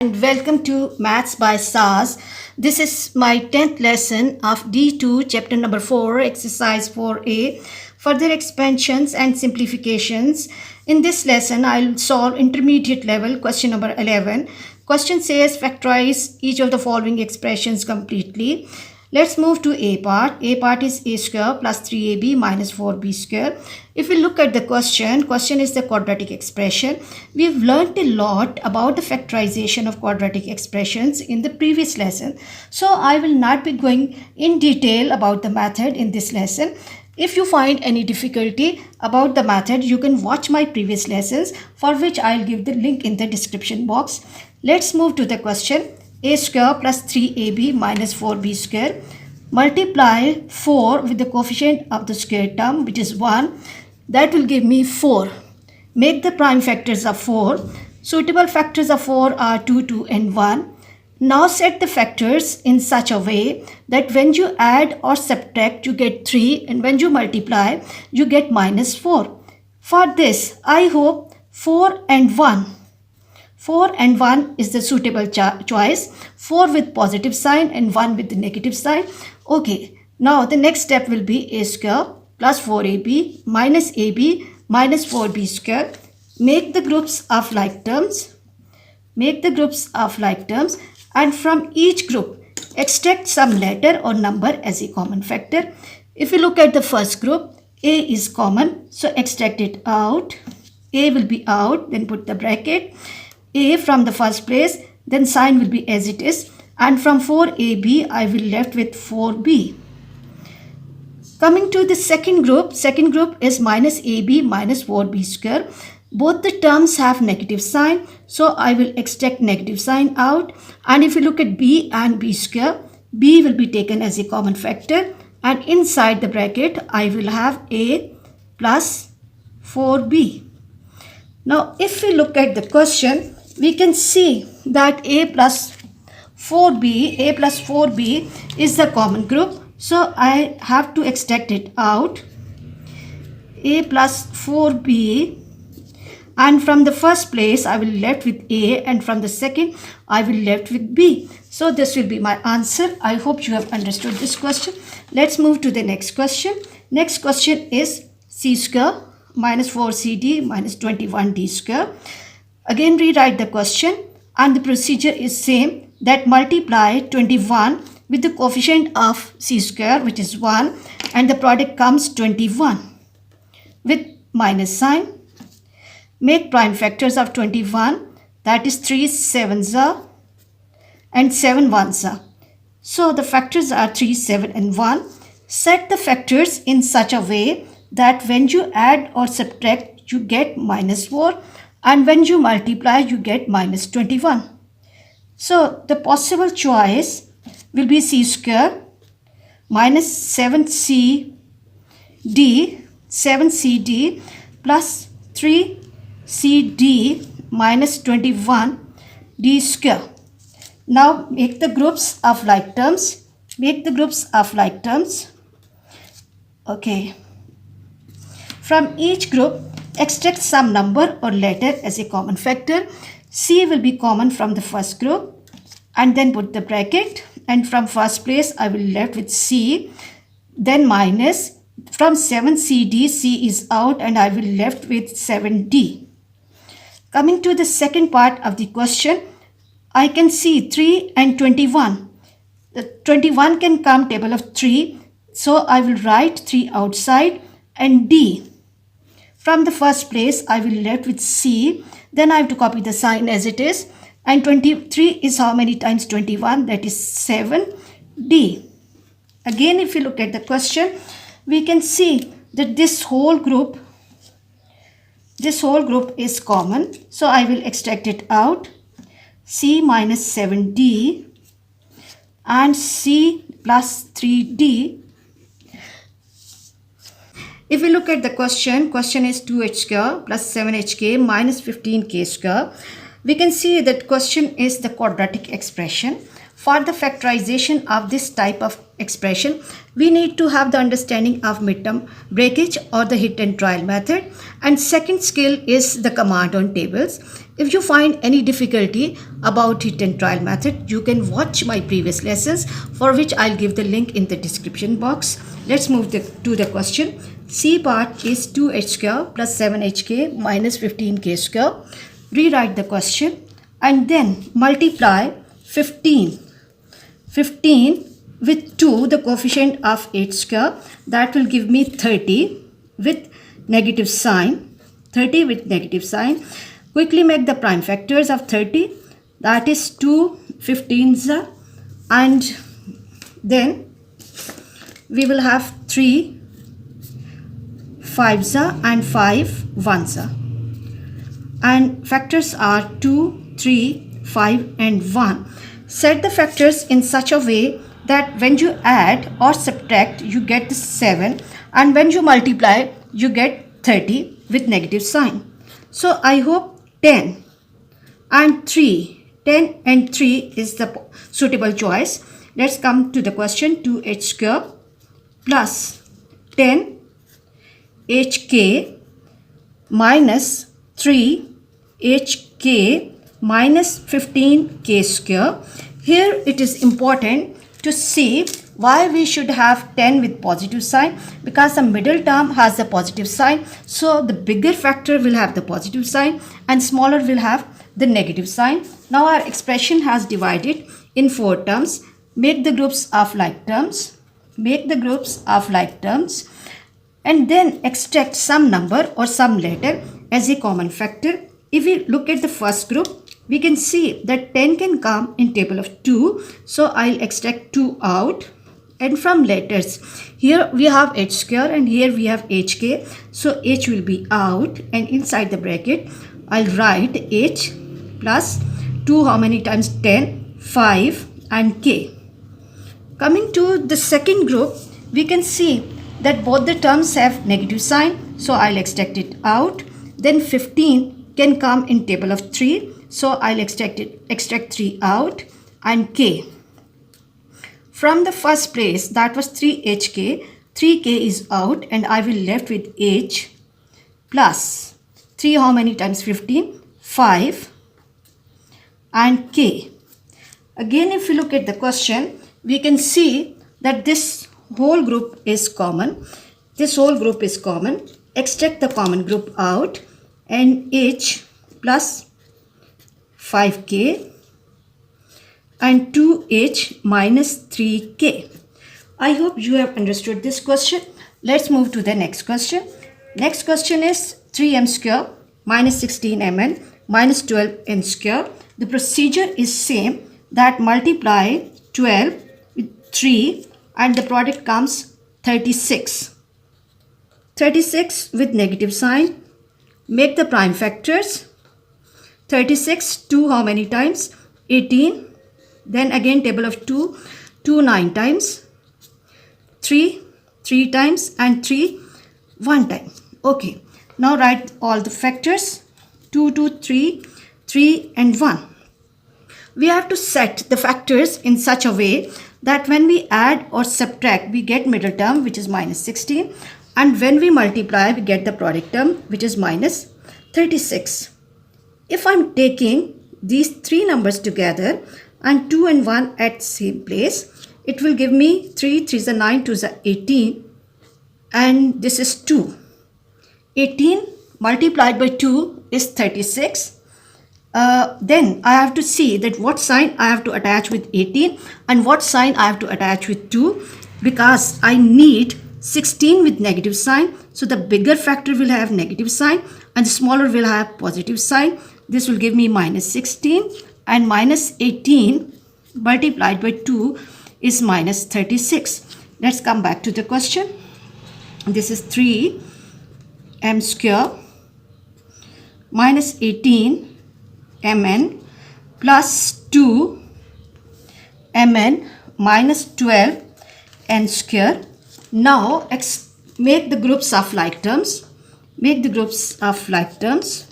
And welcome to Maths by SAS. This is my 10th lesson of D2 chapter number 4 exercise 4a, further expansions and simplifications. In this lesson I'll solve intermediate level question number 11. Question says factorize each of the following expressions completely. Let's move to A part. A part is a square plus 3ab minus 4b square. If we look at the question is the quadratic expression. We've learned a lot about the factorization of quadratic expressions in the previous lesson. So I will not be going in detail about the method in this lesson. If you find any difficulty about the method, you can watch my previous lessons, for which I'll give the link in the description box. Let's move to the question. A square plus 3ab minus 4b square. Multiply 4 with the coefficient of the square term, which is 1. That will give me 4. Make the prime factors of 4. Suitable factors of 4 are 2, 2 and 1. Now set the factors in such a way that when you add or subtract, you get 3, and when you multiply, you get minus 4. For this, I hope 4 and 1. 4 and 1 is the suitable choice. 4 with positive sign and 1 with the negative sign. Okay, now the next step will be a square plus 4ab minus ab minus 4b square. Make the groups of like terms. Make the groups of like terms, and from each group extract some letter or number as a common factor. If you look at the first group, a is common, so extract it out. A will be out, then put the bracket. A from the first place, then sign will be as it is, and from 4ab I will left with 4b. Coming to the second group is minus ab minus 4b square. Both the terms have negative sign, so I will extract negative sign out. And if you look at b and b square, b will be taken as a common factor, and inside the bracket I will have a plus 4b. Now if we look at the question, we can see that a plus 4b is the common group. So I have to extract it out. A plus 4b, and from the first place I will left with a, and from the second I will left with b. So this will be my answer. I hope you have understood this question. Let's move to the next question. Next question is c square minus 4cd minus 21d square. Again rewrite the question, and the procedure is same, that multiply 21 with the coefficient of c square, which is 1, and the product comes 21 with minus sign. Make prime factors of 21, that is 3 sevens are and 7 ones are. So the factors are 3, 7 and 1. Set the factors in such a way that when you add or subtract, you get minus 4, and when you multiply, you get minus 21. So the possible choice will be c square minus 7cd plus 3cd minus 21d square. Now make the groups of like terms. Okay. From each group, extract some number or letter as a common factor. C will be common from the first group, and then put the bracket, and from first place I will left with C, then minus. From 7cd, C is out, and I will left with 7d. Coming to the second part of the question, I can see 3 and 21. The 21 can come table of 3, so I will write 3 outside, and d. From the first place I will left with C, then I have to copy the sign as it is, and 23 is how many times 21, that is 7d. Again if you look at the question, we can see that this whole group is common, so I will extract it out. C minus 7d and C plus 3d. If we look at the question is 2h square plus 7hk minus 15k square. We can see that question is the quadratic expression. for the factorization of this type of expression, we need to have the understanding of midterm breakage or the hit and trial method. And second skill is the command on tables. If you find any difficulty about hit and trial method, you can watch my previous lessons, for which I'll give the link in the description box. Let's move to the question. C part is 2h square plus 7hk minus 15k square. Rewrite the question and then multiply 15 with 2, the coefficient of h square. That will give me 30 with negative sign. 30 with negative sign. Quickly make the prime factors of 30. That is 2 15s, and then we will have 3 5s and 5 1s. And factors are 2, 3, 5 and 1. Set the factors in such a way that when you add or subtract, you get the 7, and when you multiply, you get 30 with negative sign. So I hope 10 and 3 is the suitable choice. Let's come to the question. 2h square plus 10 hk minus 3 hk minus 15k square. Here it is important to see why we should have 10 with positive sign, because the middle term has a positive sign. So the bigger factor will have the positive sign and smaller will have the negative sign. Now our expression has divided in 4 terms. Make the groups of like terms. Make the groups of like terms. And then extract some number or some letter as a common factor. If we look at the first group, we can see that 10 can come in table of 2. So I'll extract 2 out. And from letters, here we have h square and here we have hk. So h will be out, and inside the bracket, I'll write h plus 2, how many times? 10, 5 and k. Coming to the second group, we can see that both the terms have negative sign. So I'll extract it out. Then 15 can come in table of 3. So I'll extract 3 out, and k. From the first place, that was 3hk, 3k is out, and I will left with h plus 3, how many times? 15, 5 and k. Again, if you look at the question, we can see that this whole group is common. This whole group is common. Extract the common group out, and h plus 5k and 2h minus 3k. I hope you have understood this question. Let's move to the next question. Next question is 3m square minus 16mn minus 12n square. The procedure is same, that multiply 12 with 3 and the product comes 36. 36 with negative sign. Make the prime factors. 36, 2 how many times? 18. Then again table of 2, 2 9 times. 3, 3 times, and 3, 1 time. Okay. Now write all the factors. 2, 2, 3, 3 and 1. We have to set the factors in such a way that when we add or subtract, we get middle term, which is minus 16. And when we multiply, we get the product term, which is minus 36. If I'm taking these 3 numbers together and 2 and 1 at same place, it will give me 3, 3 is a 9, 2 is a 18, and this is 2. 18 multiplied by 2 is 36. Then I have to see that what sign I have to attach with 18 and what sign I have to attach with 2, because I need 16 with negative sign. So the bigger factor will have negative sign and the smaller will have positive sign. This will give me minus 16, and minus 18 multiplied by 2 is minus 36. Let's come back to the question. This is 3m square minus 18 mn plus 2 mn minus 12 n square. Now make the groups of like terms. Make the groups of like terms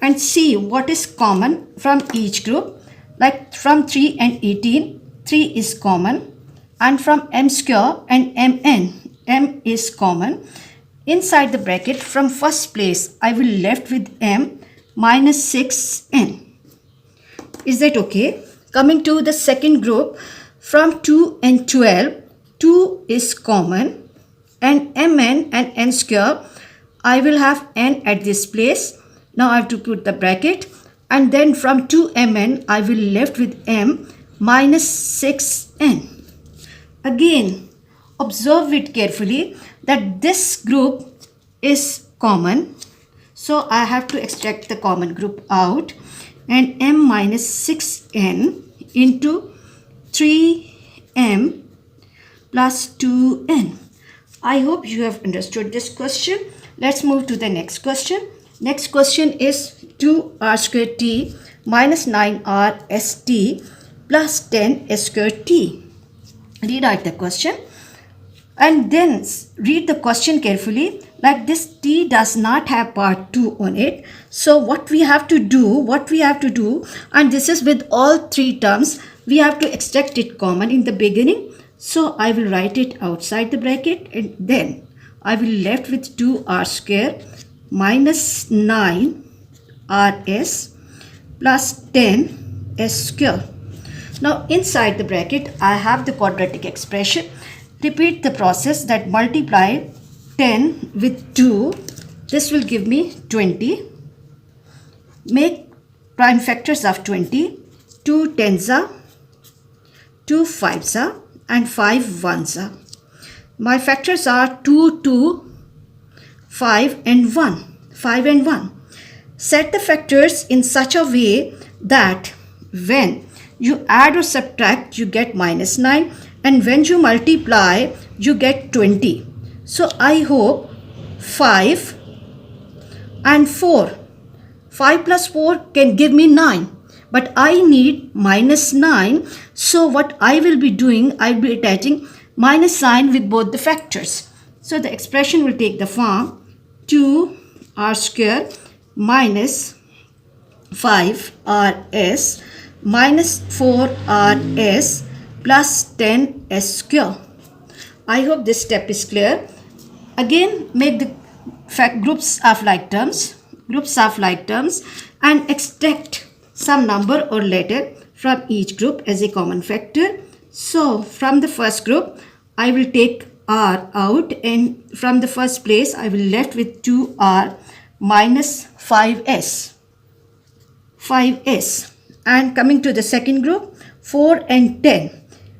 and see what is common from each group. Like from 3 and 18, 3 is common. And from m square and mn, m is common. Inside the bracket, from first place, I will left with m minus 6n. Is that okay? Coming to the second group, from 2 and 12, 2 is common. And mn and n square, I will have n at this place. Now I have to put the bracket. And then from 2mn, I will left with m minus 6n. Again, observe it carefully that this group is common. So I have to extract the common group out. And m minus 6n into 3m plus 2n. I hope you have understood this question. Let's move to the next question. Next question is 2r square t minus 9r st plus 10 s square t. Read out the question and then read the question carefully. Like this t does not have part 2 on it. So what we have to do, and this is with all three terms, we have to extract it common in the beginning. So I will write it outside the bracket and then I will left with 2r square minus 9 rs plus 10 s square. Now inside the bracket I have the quadratic expression. Repeat the process, that multiply 10 with 2. This will give me 20. Make prime factors of 20. 2 tens are, 2 fives are, and 5 ones are. My factors are 2, 2, 5 and 1. 5 and 1. Set the factors in such a way that when you add or subtract, you get minus 9. And when you multiply, you get 20. So I hope 5 and 4. 5 plus 4 can give me 9. But I need minus 9. So what I will be doing, I will be attaching minus sign with both the factors. So the expression will take the form 2r square minus 5rs minus 4rs plus 10 s square. I hope this step is clear. Again, make the groups of like terms and extract some number or letter from each group as a common factor. So from the first group, I will take r out, and from the first place, I will left with 2r minus 5s. And coming to the second group, 4 and 10.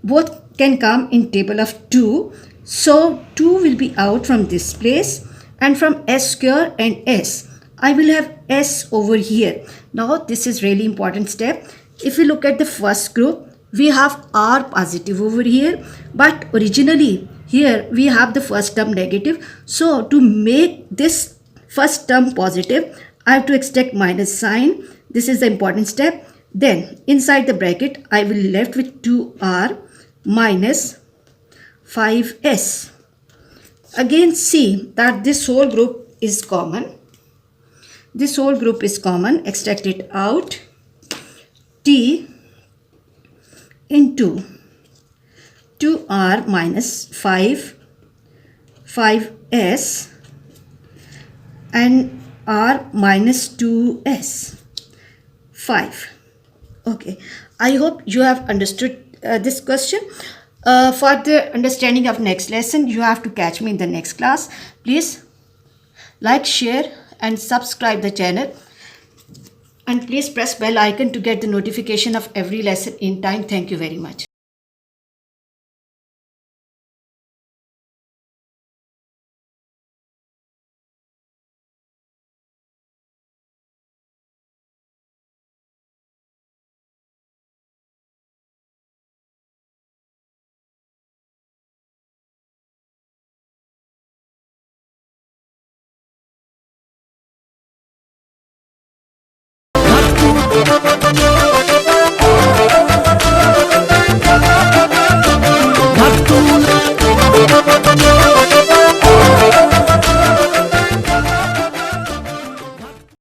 Both can come in table of 2. So 2 will be out from this place, and from s square and s, I will have s over here. Now this is really important step. If you look at the first group, we have r positive over here, but originally here we have the first term negative. So to make this first term positive, I have to extract minus sign. This is the important step. Then inside the bracket, I will left with 2r minus 5s. Again, see that this whole group is common. Extract it out. T into 2r minus 5s and r minus 2s. 5. Okay, I hope you have understood this question. For the understanding of next lesson, you have to catch me in the next class. Please like, share and subscribe the channel, and please press bell icon to get the notification of every lesson in time. Thank you very much.